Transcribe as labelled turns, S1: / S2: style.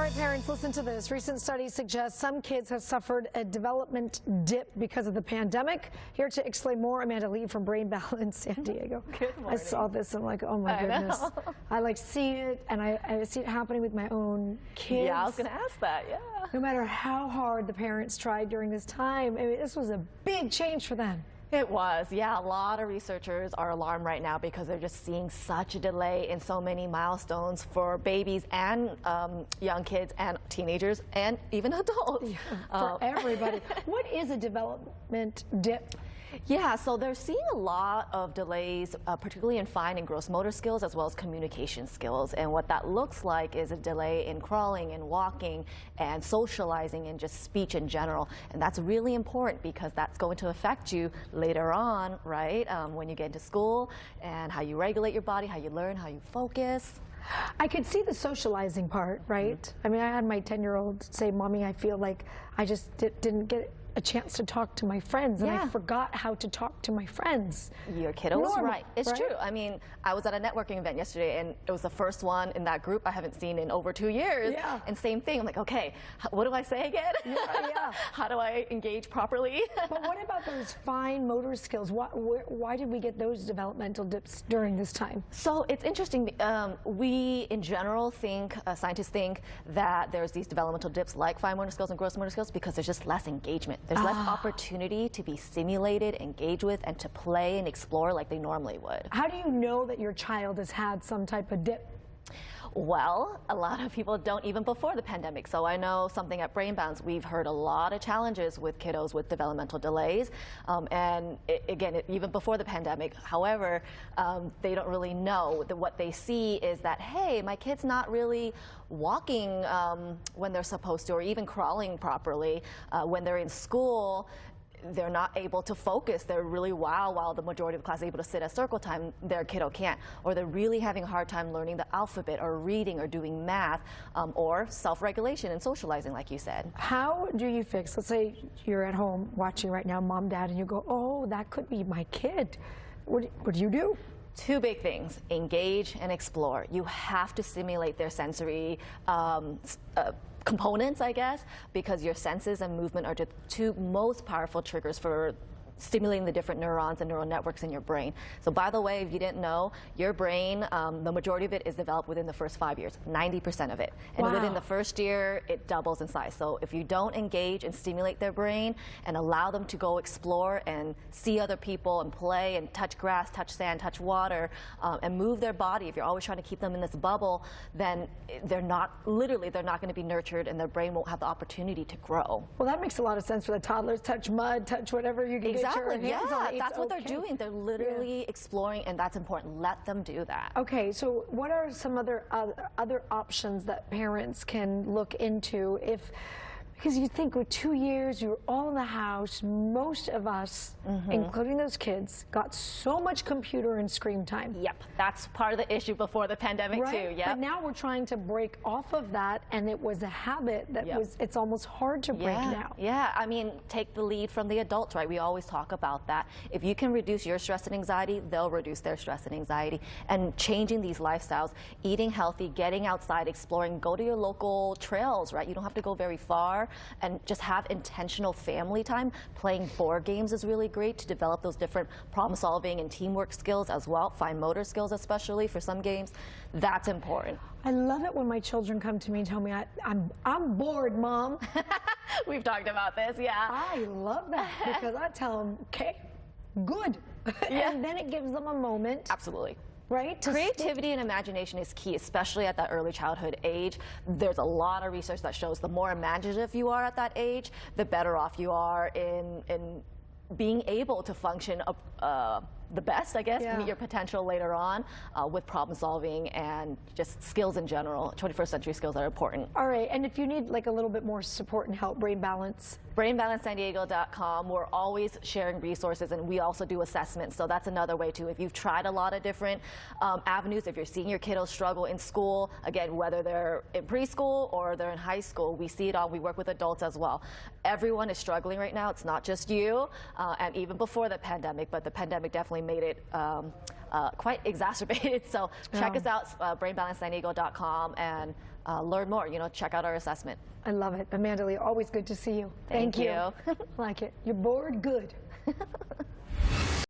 S1: right, parents, listen to this. Recent studies suggest some kids have suffered a development dip because of the pandemic. Here to explain more, Amanda Lee from Brain Balance San Diego.
S2: Good morning.
S1: I saw this and I'm like, oh my goodness. I like see it, and I see it happening with my own kids.
S2: Yeah, I was going to ask that, yeah.
S1: No matter how hard the parents tried during this time, I mean, this was a big change for them.
S2: It was, yeah. A lot of researchers are alarmed right now because they're just seeing such a delay in so many milestones for babies and young kids and teenagers and even adults.
S1: Yeah, for everybody. What is a development dip?
S2: Yeah, so they're seeing a lot of delays, particularly in fine and gross motor skills as well as communication skills. And what that looks like is a delay in crawling and walking and socializing and just speech in general. And that's really important because that's going to affect you later on, right, when you get into school and how you regulate your body, how you learn, how you focus.
S1: I could see the socializing part, right? Mm-hmm. I mean, I had my 10-year-old say, Mommy, I feel like I just didn't get a chance to talk to my friends, and I forgot how to talk to my friends.
S2: Your kiddo was right. It's true. I mean, I was at a networking event yesterday, and it was the first one in that group I haven't seen in over 2 years.
S1: Yeah.
S2: And same thing. I'm like, okay, what do I say again?
S1: Yeah.
S2: How do I engage properly?
S1: But what about those fine motor skills? Why did we get those developmental dips during this time?
S2: So it's interesting. We, in general, think, scientists think that there's these developmental dips like fine motor skills and gross motor skills because there's just less engagement. There's less opportunity to be stimulated, engaged with, and to play and explore like they normally would.
S1: How do you know that your child has had some type of dip?
S2: Well, a lot of people don't even before the pandemic. So I know something at Brain Balance, we've heard a lot of challenges with kiddos with developmental delays. Again, even before the pandemic. However, they don't really know that what they see is that, hey, my kid's not really walking when they're supposed to, or even crawling properly when they're in school. They're not able to focus. They're really while the majority of the class is able to sit at circle time, their kiddo can't. Or they're really having a hard time learning the alphabet or reading or doing math or self-regulation and socializing, like you said.
S1: How do you fix, let's say you're at home watching right now, Mom, Dad, and you go, oh, that could be my kid. What do you do?
S2: Two big things: engage and explore. You have to stimulate their sensory components, I guess, because your senses and movement are the two most powerful triggers for stimulating the different neurons and neural networks in your brain. So by the way, if you didn't know, your brain, the majority of it is developed within the first 5 years, 90% of it. And within the first year, it doubles in size. So if you don't engage and stimulate their brain and allow them to go explore and see other people and play and touch grass, touch sand, touch water, and move their body, if you're always trying to keep them in this bubble, then they're not going to be nurtured and their brain won't have the opportunity to grow.
S1: Well, that makes a lot of sense for the toddlers. Touch mud, touch whatever you can get.
S2: Exactly, yeah, that's what they're doing. They're literally exploring, and that's important. Let them do that.
S1: Okay, so what are some other options that parents can look into if, because you think with 2 years, you're all in the house, most of us, including those kids, got so much computer and screen time.
S2: Yep, that's part of the issue before the pandemic too, yep.
S1: But now we're trying to break off of that, and it was a habit that it's almost hard to break now.
S2: Yeah, I mean, take the lead from the adults, right? We always talk about that. If you can reduce your stress and anxiety, they'll reduce their stress and anxiety. And changing these lifestyles, eating healthy, getting outside, exploring, go to your local trails, right? You don't have to go very far. And just have intentional family time. Playing board games is really great to develop those different problem solving and teamwork skills as well, fine motor skills especially for some games. That's important.
S1: I love it when my children come to me and tell me, I'm bored, Mom.
S2: We've talked about this, yeah.
S1: I love that because I tell them, okay, good. And then it gives them a moment.
S2: Absolutely.
S1: Right?
S2: Creativity and imagination is key, especially at that early childhood age. There's a lot of research that shows the more imaginative you are at that age, the better off you are in being able to function the best, I guess, meet your potential later on with problem solving and just skills in general, 21st century skills that are important.
S1: All right, and if you need like a little bit more support and help, Brain Balance.
S2: BrainBalanceSanDiego.com. We're always sharing resources, and we also do assessments, so that's another way too. If you've tried a lot of different avenues, if you're seeing your kiddos struggle in school, again, whether they're in preschool or they're in high school, we see it all. We work with adults as well. Everyone is struggling right now. It's not just you, and even before the pandemic, but the pandemic definitely made it quite exacerbated. So check us out, brainbalancesanego.com, and learn more. Check out our assessment.
S1: I love it. Amanda Lee, always good to see you.
S2: Thank you.
S1: Like it. You're bored? Good.